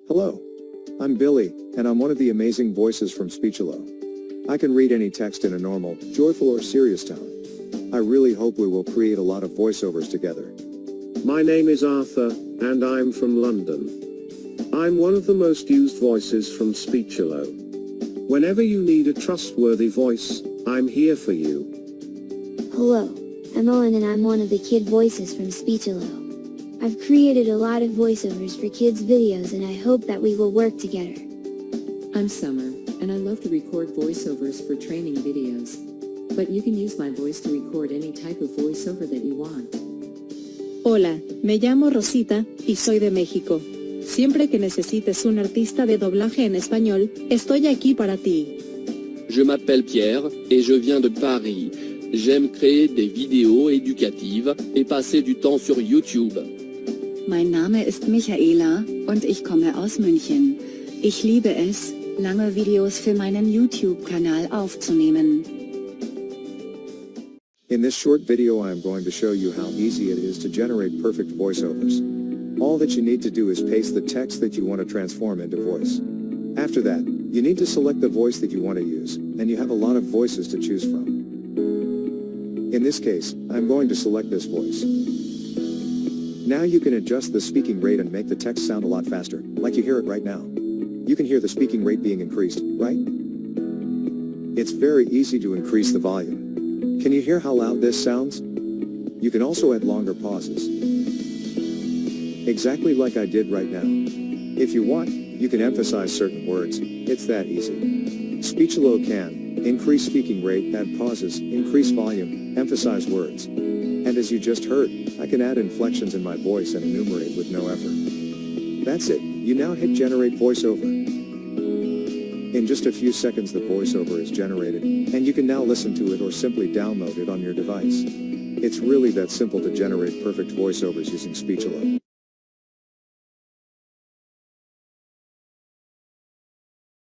Hello. I'm Billy, and I'm one of the amazing voices from Speechelo. I can read any text in a normal, joyful or serious tone. I really hope we will create a lot of voiceovers together. My name is Arthur, and I'm from London. I'm one of the most used voices from Speechelo. Whenever you need a trustworthy voice, I'm here for you. Hello, I'm Owen and I'm one of the kid voices from Speechelo. I've created a lot of voiceovers for kids' videos and I hope that we will work together. I'm Summer, and I love to record voiceovers for training videos. But you can use my voice to record any type of voiceover that you want. Hola, me llamo Rosita, y soy de México. Siempre que necesites un artista de doblaje en español, estoy aquí para ti. Je m'appelle Pierre, et je viens de Paris. J'aime créer des vidéos éducatives et passer du temps sur YouTube. Mein Name ist Michaela, und ich komme aus München. Ich liebe es, lange Videos für meinen YouTube-Kanal aufzunehmen. In this short video I am going to show you how easy it is to generate perfect voiceovers. All that you need to do is paste the text that you want to transform into voice. After that, you need to select the voice that you want to use, and you have a lot of voices to choose from. In this case, I'm going to select this voice. Now you can adjust the speaking rate and make the text sound a lot faster, like you hear it right now. You can hear the speaking rate being increased, right? It's very easy to increase the volume. Can you hear how loud this sounds? You can also add longer pauses. Exactly like I did right now. If you want, you can emphasize certain words. It's that easy. Speechelo can increase speaking rate, add pauses, increase volume, emphasize words. And as you just heard, I can add inflections in my voice and enumerate with no effort. That's it, you now hit generate voiceover. In just a few seconds the voiceover is generated, and you can now listen to it or simply download it on your device. It's really that simple to generate perfect voiceovers using Speechelo.